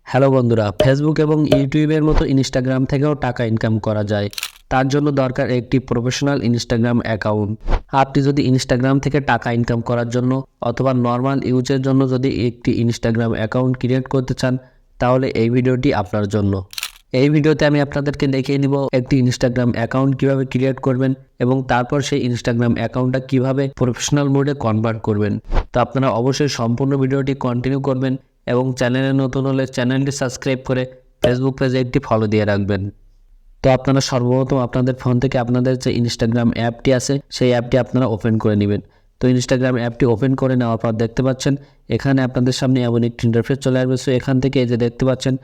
Hello বন্ধুরা, Facebook এবং ইউটিউবের মতো ইনস্টাগ্রাম থেকেও টাকা ইনকাম করা যায়। তার জন্য দরকার একটি প্রফেশনাল ইনস্টাগ্রাম অ্যাকাউন্ট। আপনি যদি ইনস্টাগ্রাম থেকে টাকা ইনকাম করার জন্য অথবা নর্মাল ইউজের জন্য যদি একটি ইনস্টাগ্রাম অ্যাকাউন্ট ক্রিয়েট করতে চান, তাহলে এই ভিডিওটি আপনার জন্য। এই ভিডিওতে আমি আপনাদেরকে দেখিয়ে দিব একটি ইনস্টাগ্রাম অ্যাকাউন্ট কিভাবে ক্রিয়েট করবেন এবং তারপর সেই ইনস্টাগ্রাম অ্যাকাউন্টটা কিভাবে প্রফেশনাল মোডে কনভার্ট করবেন। তো আপনারা অবশ্যই সম্পূর্ণ ভিডিওটি কন্টিনিউ করবেন এবং চ্যানেলে নতুন হলে চ্যানেলটি সাবস্ক্রাইব করে ফেসবুক পেজে একটি ফলো দিয়ে রাখবেন। তো আপনারা সর্বপ্রথম আপনাদের ফোন থেকে আপনাদের যে ইনস্টাগ্রাম অ্যাপটি আছে সেই অ্যাপটি আপনারা ওপেন করে নেবেন। তো ইনস্টাগ্রাম অ্যাপটি ওপেন করে নেওয়ার পর দেখতে পাচ্ছেন এখানে আপনাদের সামনে এমন একটি ইন্টারফেস চলে আসবে। সো এখান থেকে এই যে দেখতে পাচ্ছেন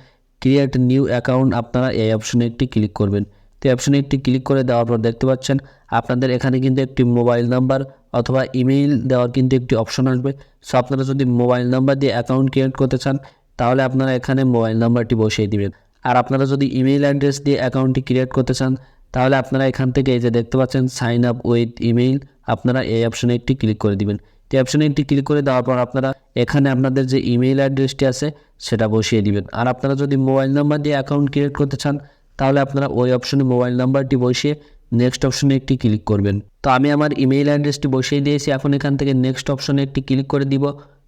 ক্রিয়েট নিউ অ্যাকাউন্ট, আপনারা এই অপশনে একটি ক্লিক করবেন। তো অপশনে একটি ক্লিক করে দেওয়ার পর দেখতে পাচ্ছেন আপনাদের এখানে কিন্তু একটি মোবাইল নাম্বার অথবা ইমেইল দেওয়ার কিন্তু একটি অপশন আসবে। সো আপনারা যদি মোবাইল নাম্বার দিয়ে অ্যাকাউন্ট ক্রিয়েট করতে চান তাহলে আপনারা এখানে মোবাইল নাম্বারটি বসিয়ে দিবেন। আর আপনারা যদি ইমেইল অ্যাড্রেস দিয়ে অ্যাকাউন্টটি ক্রিয়েট করতে চান তাহলে আপনারা এখান থেকে এই যে দেখতে পাচ্ছেন সাইন আপ উইথ ইমেইল, আপনারা এই অপশনে একটি ক্লিক করে দিবেন। এই অপশনে একটি ক্লিক করে দেওয়ার পর আপনারা এখানে আপনাদের যে ইমেইল অ্যাড্রেসটি আছে সেটা বসিয়ে দিবেন। আর আপনারা যদি মোবাইল নাম্বার দিয়ে অ্যাকাউন্ট ক্রিয়েট করতে চান তাহলে আপনারা ওই অপশনে মোবাইল নাম্বারটি বসিয়ে নেক্সট অপশনে একটি ক্লিক করবেন। তো আমি আমার ইমেইল অ্যাড্রেসটি বসিয়ে দিয়েছি, এখন এখান থেকে নেক্সট অপশনে একটি ক্লিক করে দিব।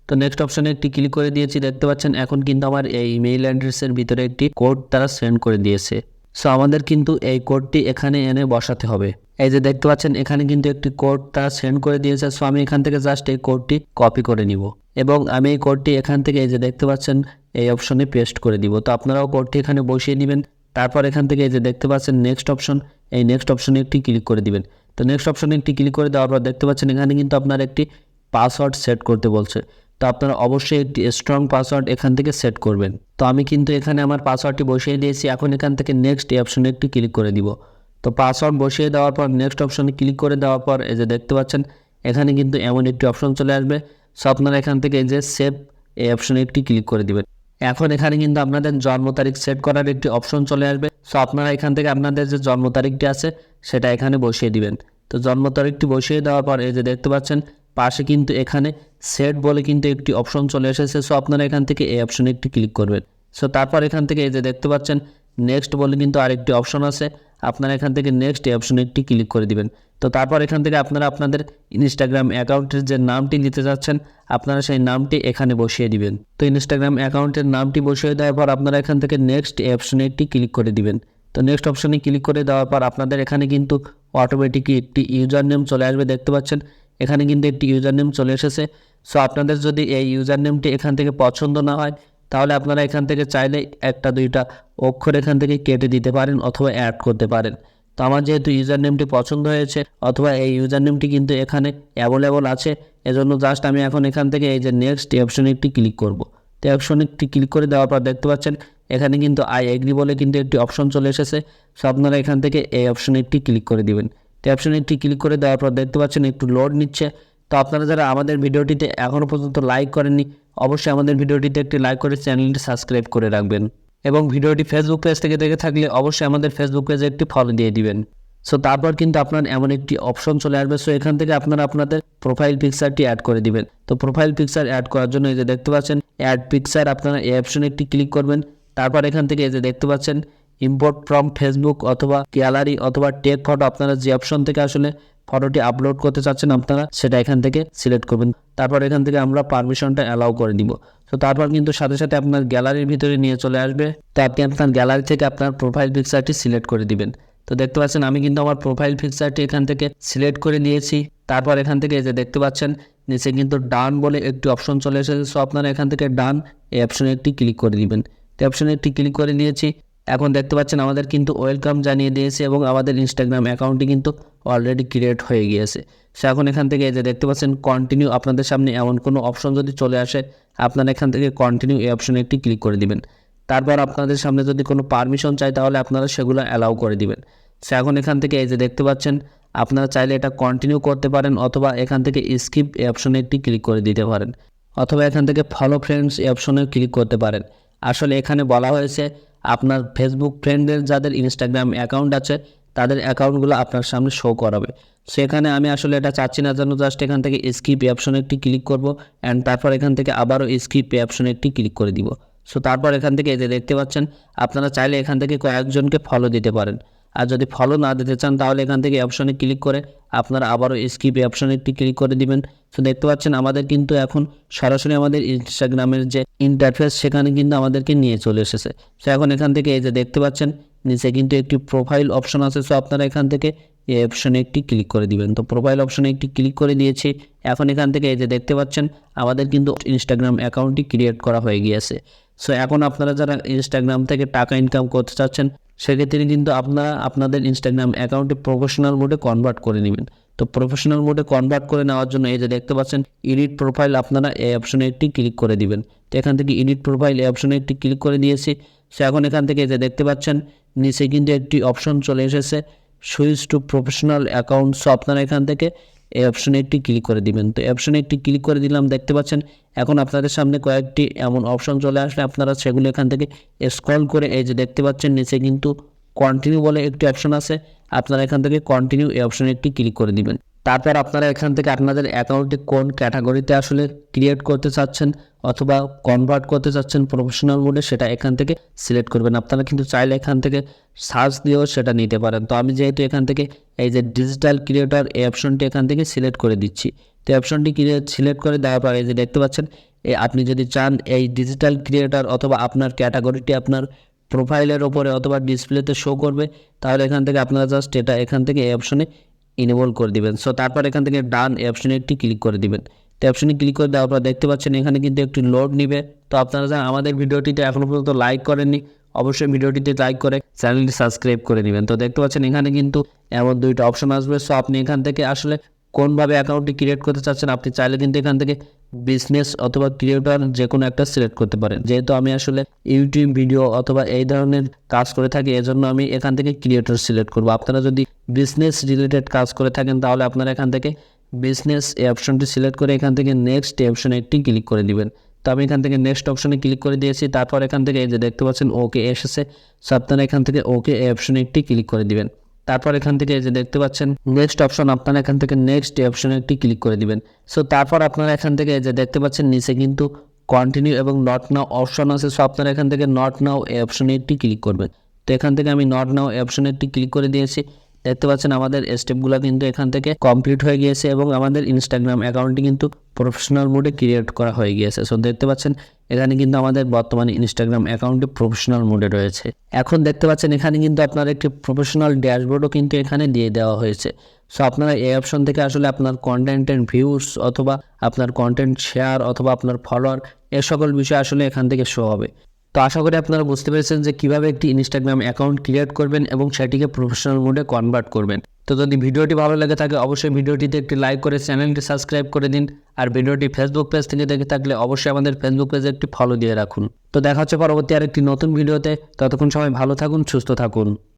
তো নেক্সট অপশনে একটি ক্লিক করে দিয়েছি, দেখতে পাচ্ছেন এখন কিন্তু আমার এই ইমেইল অ্যাড্রেসের ভিতরে একটি কোড তারা সেন্ড করে দিয়েছে। সো আমাদের কিন্তু এই কোডটি এখানে এনে বসাতে হবে। এই যে দেখতে পাচ্ছেন এখানে কিন্তু একটি কোড তারা সেন্ড করে দিয়েছে। সো আমি এখান থেকে জাস্ট এই কোডটি কপি করে নিব এবং আমি এই কোডটি এখান থেকে এই যে দেখতে পাচ্ছেন এই অপশনে পেস্ট করে দিব। তো আপনারাও কোডটি এখানে বসিয়ে নেবেন। তারপর এখান থেকে এই যে দেখতে পাচ্ছেন নেক্সট অপশন, এই নেক্সট অপশনে একটি ক্লিক করে দিবেন। তো নেক্সট অপশনে একটি ক্লিক করে দেওয়ার পর দেখতে পাচ্ছেন এখানে কিন্তু আপনার একটি পাসওয়ার্ড সেট করতে বলছে। তো আপনারা অবশ্যই একটি স্ট্রং পাসওয়ার্ড এখান থেকে সেট করবেন। তো আমি কিন্তু এখানে আমার পাসওয়ার্ডটি বসিয়ে দিয়েছি, এখন এখান থেকে নেক্সট এই অপশনে একটি ক্লিক করে দিব। তো পাসওয়ার্ড বসিয়ে দেওয়ার পর নেক্সট অপশনে ক্লিক করে দেওয়ার পর এই যে দেখতে পাচ্ছেন এখানে কিন্তু এমন একটি অপশন চলে আসবে। সো আপনারা এখান থেকে এই যে সেভ এই অপশনে একটি ক্লিক করে দিবেন। এখন এখানে কিন্তু আপনাদের জন্ম তারিখ সেট করার একটি অপশন চলে আসবে। সো আপনারা এখান থেকে আপনাদের যে জন্ম তারিখটি আছে সেটা এখানে বসিয়ে দিবেন। তো জন্ম তারিখটি বসিয়ে দেওয়ার পর এই যে দেখতে পাচ্ছেন পাশে কিন্তু এখানে সেট বলে কিন্তু একটি অপশন চলে এসেছে। সো আপনারা এখান থেকে এই অপশনে একটি ক্লিক করবেন। সো তারপর এখান থেকে এই যে দেখতে পাচ্ছেন নেক্সট বলে কিন্তু আরেকটি অপশন আছে, আপনারা এখান থেকে নেক্সট এই অপশনে একটি ক্লিক করে দিবেন। তো তারপর এখান থেকে আপনারা আপনাদের ইনস্টাগ্রাম অ্যাকাউন্টের যে নামটি নিতে যাচ্ছেন আপনারা সেই নামটি এখানে বসিয়ে দিবেন। তো ইনস্টাগ্রাম অ্যাকাউন্টের নামটি বসিয়ে দেওয়ার পর আপনারা এখান থেকে নেক্সট এই অপশনে একটি ক্লিক করে দিবেন। তো নেক্সট অপশনে ক্লিক করে দেওয়ার পর আপনাদের এখানে কিন্তু অটোমেটিকলি একটি ইউজার নেম চলে আসবে, দেখতে পাচ্ছেন এখানে কিন্তু একটি ইউজার নেম চলে এসেছে। সো আপনাদের যদি এই ইউজার নেমটি এখান থেকে পছন্দ না হয় তাহলে আপনারা এখান থেকে চাইলে একটা দুইটা অক্ষর এখান থেকে কেটে দিতে পারেন অথবা অ্যাড করতে পারেন। তো আমার যেহেতু ইউজার নেমটি পছন্দ হয়েছে অথবা এই ইউজার নেমটি কিন্তু এখানে অ্যাভেলেবল আছে, এজন্য জাস্ট আমি এখন এখান থেকে এই যে নেক্সট এই অপশনে একটি ক্লিক করব। তো অপশনে একটি ক্লিক করে দেওয়ার পর দেখতে পাচ্ছেন এখানে কিন্তু আই এগ্রি বলে কিন্তু একটি অপশন চলে এসেছে। সো আপনারা এখান থেকে এই অপশনে একটি ক্লিক করে দিবেন। তো অপশনে একটি ক্লিক করে দেওয়ার পর দেখতে পাচ্ছেন একটু লোড নিচ্ছে। তো আপনারা যারা আমাদের ভিডিওটিতে এখনও পর্যন্ত লাইক করেননি অবশ্যই আমাদের ভিডিওটিতে একটি লাইক করে চ্যানেলটি সাবস্ক্রাইব করে রাখবেন এবং ভিডিওটি ফেসবুক পেজ থেকে দেখে থাকলে অবশ্যই আমাদের ফেসবুক পেজে একটি ফলো দিয়ে দিবেন। সো তারপর কিন্তু আপনার এমন একটি অপশন চলে আসবে। সো এখান থেকে আপনারা আপনাদের প্রোফাইল পিকচারটি অ্যাড করে দিবেন। তো প্রোফাইল পিকচার অ্যাড করার জন্য এই যে দেখতে পাচ্ছেন অ্যাড পিকচার, আপনারা এই অপশনে একটি ক্লিক করবেন। তারপর এখান থেকে এই যে দেখতে পাচ্ছেন ইম্পোর্ট ফ্রম ফেসবুক অথবা গ্যালারি অথবা টেক ফটো, আপনারা যে অপশন থেকে আসলে ফটোটি আপলোড করতে চাচ্ছেন আপনারা সেটা এখান থেকে সিলেক্ট করবেন। তারপর এখান থেকে আমরা পারমিশনটা অ্যালাউ করে দিব। তো তারপর কিন্তু সাথে সাথে আপনার গ্যালারির ভিতরে নিয়ে চলে আসবে। তো আপনি আপনার গ্যালারি থেকে আপনার প্রোফাইল পিকচারটি সিলেক্ট করে দিবেন। তো দেখতে পাচ্ছেন আমি কিন্তু আমার প্রোফাইল পিকচারটি এখান থেকে সিলেক্ট করে নিয়েছি। তারপর এখান থেকে এই যে দেখতে পাচ্ছেন নিচে কিন্তু ডান বলে একটি অপশন চলে এসেছে। সো আপনারা এখান থেকে ডান এই অপশনে একটি ক্লিক করে দিবেন। তো অপশনে একটি ক্লিক করে নিয়েছি, এখন দেখতে পাচ্ছেন আমাদের কিন্তু ওয়েলকাম জানিয়ে দিয়েছে এবং আমাদের ইনস্টাগ্রাম অ্যাকাউন্টটি কিন্তু অলরেডি ক্রিয়েট হয়ে গিয়েছে। সো এখন এখান থেকে এই যে দেখতে পাচ্ছেন কন্টিনিউ, আপনাদের সামনে এমন কোনো অপশন যদি চলে আসে আপনারা এখান থেকে কন্টিনিউ এই অপশনে একটি ক্লিক করে দিবেন। তারপর আপনাদের সামনে যদি কোনো পারমিশন চাই তাহলে আপনারা সেগুলো অ্যালাউ করে দিবেন। সো এখন এখান থেকে এই যে দেখতে পাচ্ছেন আপনারা চাইলে এটা কন্টিনিউ করতে পারেন অথবা এখান থেকে স্কিপ এই অপশনে একটি ক্লিক করে দিতে পারেন অথবা এখান থেকে ফলো ফ্রেন্ডস এই অপশনে ক্লিক করতে পারেন। আসলে এখানে বলা হয়েছে আপনার ফেসবুক ফ্রেন্ডদের যাদের ইনস্টাগ্রাম অ্যাকাউন্ট আছে তাদের অ্যাকাউন্টগুলো আপনার সামনে শো করাবে। সেখানে আমি আসলে এটা চাচ্ছি না, জন্য জাস্ট এখান থেকে স্কিপ এই অপশনে একটি ক্লিক করব অ্যান্ড তারপর এখান থেকে আবারও স্কিপ এই অপশনে একটি ক্লিক করে দিব। সো তারপর এখান থেকে এই যে দেখতে পাচ্ছেন আপনারা চাইলে এখান থেকে কয়েকজনকে ফলো দিতে পারেন। আর যদি ফলো না দিতে চান তাহলে এখান থেকে অপশনে ক্লিক করে আপনারা আবারও স্কিপ অপশনে একটি ক্লিক করে দিবেন। সো দেখতে পাচ্ছেন আমাদের কিন্তু এখন সরাসরি আমাদের ইনস্টাগ্রামের যে ইন্টারফেস সেখানে কিন্তু আমাদেরকে নিয়ে চলে এসেছে। সো এখন এখান থেকে এই যে দেখতে পাচ্ছেন নিচে কিন্তু একটি প্রোফাইল অপশন আছে। সো আপনারা এখান থেকে এই অপশনে একটি ক্লিক করে দিবেন। তো প্রোফাইল অপশনে একটি ক্লিক করে দিয়েছি। এখন এখান থেকে এই যে দেখতে পাচ্ছেন আমাদের কিন্তু ইনস্টাগ্রাম অ্যাকাউন্টটি ক্রিয়েট করা হয়ে গিয়েছে। সো এখন আপনারা যারা ইনস্টাগ্রাম থেকে টাকা ইনকাম করতে চাচ্ছেন সেক্ষেত্রে কিন্তু আপনারা আপনাদের ইনস্টাগ্রাম অ্যাকাউন্টে প্রফেশনাল মোডে কনভার্ট করে নেবেন। তো প্রফেশনাল মোডে কনভার্ট করে নেওয়ার জন্য এই যে দেখতে পাচ্ছেন এডিট প্রোফাইল আপনারা এই অপশনে একটি ক্লিক করে দিবেন। তো এখান থেকে এডিট প্রোফাইল এই অপশনে একটি ক্লিক করে দিয়েছি। সো এখন এখান থেকে এই যে দেখতে পাচ্ছেন নিচে কিন্তু একটি অপশন চলে এসেছে switch to professional account. So আপনারা এখান থেকে এই অপশনে একটি ক্লিক করে দিবেন। তো অপশনে একটি ক্লিক করে দিলাম, দেখতে পাচ্ছেন এখন আপনাদের সামনে কয়েকটি এমন অপশন চলে আসলে আপনারা সেগুলো এখান থেকে স্ক্রল করে এই যে দেখতে পাচ্ছেন নিচে কিন্তু কন্টিনিউ বলে একটি অপশন আছে, আপনারা এখান থেকে কন্টিনিউ এই অপশনে একটি ক্লিক করে দিবেন। তারপর আপনারা এখান থেকে আপনাদের অ্যাকাউন্টটি কোন ক্যাটাগরিতে আসলে ক্রিয়েট করতে চাচ্ছেন অথবা কনভার্ট করতে চাচ্ছেন প্রফেশনাল মোডে সেটা এখান থেকে সিলেক্ট করবেন। আপনারা কিন্তু চাইলে এখান থেকে সার্চ দিয়েও সেটা নিতে পারেন। তো আমি যেহেতু এখান থেকে এই যে ডিজিটাল ক্রিয়েটর এই অপশনটি এখান থেকে সিলেক্ট করে দিচ্ছি। তো অপশনটি সিলেক্ট করে দেওয়ার পর এই যে দেখতে পাচ্ছেন আপনি যদি চান এই ডিজিটাল ক্রিয়েটর অথবা আপনার ক্যাটাগরিটি আপনার প্রোফাইলের ওপরে অথবা ডিসপ্লেতে শো করবে তাহলে এখান থেকে আপনারা জাস্ট এটা এখান থেকে এই অপশনে ইনেবল করে দিবেন। সো তারপর এখান থেকে ডান এই অপশনে একটি ক্লিক করে দিবেন। তো অপশনে ক্লিক করে দেওয়ার পর দেখতে পাচ্ছেন এখানে কিন্তু একটু লোড নিবে। তো আপনারা যারা আমাদের ভিডিওটিতে এখনও পর্যন্ত লাইক করেননি অবশ্যই ভিডিওটিতে লাইক করে চ্যানেলটি সাবস্ক্রাইব করে নেবেন। তো দেখতে পাচ্ছেন এখানে কিন্তু এমন দুইটা অপশন আসবে। সো আপনি এখান থেকে আসলে কোনভাবে অ্যাকাউন্টটি ক্রিয়েট করতে চাচ্ছেন আপনি চাইলে কিন্তু এখান থেকে বিজনেস অথবা ক্রিয়েটর যে কোনো একটা সিলেক্ট করতে পারেন। যেহেতু আমি আসলে ইউটিউব ভিডিও অথবা এই ধরনের কাজ করে থাকি এজন্য আমি এখান থেকে ক্রিয়েটর সিলেক্ট করব। আপনারা যদি বিজনেস রিলেটেড কাজ করে থাকেন তাহলে আপনারা এখান থেকে বিজনেস এই অপশনটি সিলেক্ট করে এখান থেকে নেক্সট এই অপশনে একটি ক্লিক করে দিবেন। তো আমি এখান থেকে নেক্সট অপশনে ক্লিক করে দিয়েছি। তারপর এখান থেকে এই যে দেখতে পাচ্ছেন ওকে এসেছে। সো আপনারা এখান থেকে ওকে এই অপশনে একটি ক্লিক করে দিবেন। তারপর এখান থেকে এই যে দেখতে পাচ্ছেন নেক্সট অপশন আপনারা এখান থেকে নেক্সট এই অপশনে একটি ক্লিক করে দিবেন। সো তারপর আপনারা এখান থেকে এই যে দেখতে পাচ্ছেন নিচে কিন্তু কন্টিনিউ এবং নট নাও অপশন আছে। সো আপনারা এখান থেকে নট নাও এই অপশনে একটি ক্লিক করবেন। তো এখান থেকে আমি নট নাও এই অপশনে একটি ক্লিক করে দিয়েছি। দেখতে পাচ্ছেন আমাদের স্টেপগুলো কিন্তু এখান থেকে কমপ্লিট হয়ে গিয়েছে এবং আমাদের ইনস্টাগ্রাম অ্যাকাউন্টটি কিন্তু প্রফেশনাল মোডে ক্রিয়েট করা হয়ে গিয়েছে। সো দেখতে পাচ্ছেন এখানে কিন্তু আমাদের বর্তমানে ইনস্টাগ্রাম অ্যাকাউন্টটি প্রফেশনাল মোডে রয়েছে। এখন দেখতে পাচ্ছেন এখানে কিন্তু আপনার একটি প্রফেশনাল ড্যাশবোর্ডও কিন্তু এখানে দিয়ে দেওয়া হয়েছে। সো আপনারা এই অপশন থেকে আসলে আপনার কন্টেন্টের ভিউস অথবা আপনার কন্টেন্ট শেয়ার অথবা আপনার ফলোয়ার এ সকল বিষয় আসলে এখান থেকে শো হবে। তো আশা করি আপনারা বুঝতে পেরেছেন যে কীভাবে একটি ইনস্টাগ্রাম অ্যাকাউন্ট ক্রিয়েট করবেন এবং সেটিকে প্রফেশনাল মোডে কনভার্ট করবেন। তো যদি ভিডিওটি ভালো লেগে থাকে অবশ্যই ভিডিওটিতে একটি লাইক করে চ্যানেলটি সাবস্ক্রাইব করে দিন। আর ভিডিওটি ফেসবুক পেজ থেকে দেখে থাকলে অবশ্যই আমাদের ফেসবুক পেজে একটি ফলো দিয়ে রাখুন। তো দেখা হচ্ছে পরবর্তী আরেকটি নতুন ভিডিওতে। ততক্ষণ সবাই ভালো থাকুন, সুস্থ থাকুন।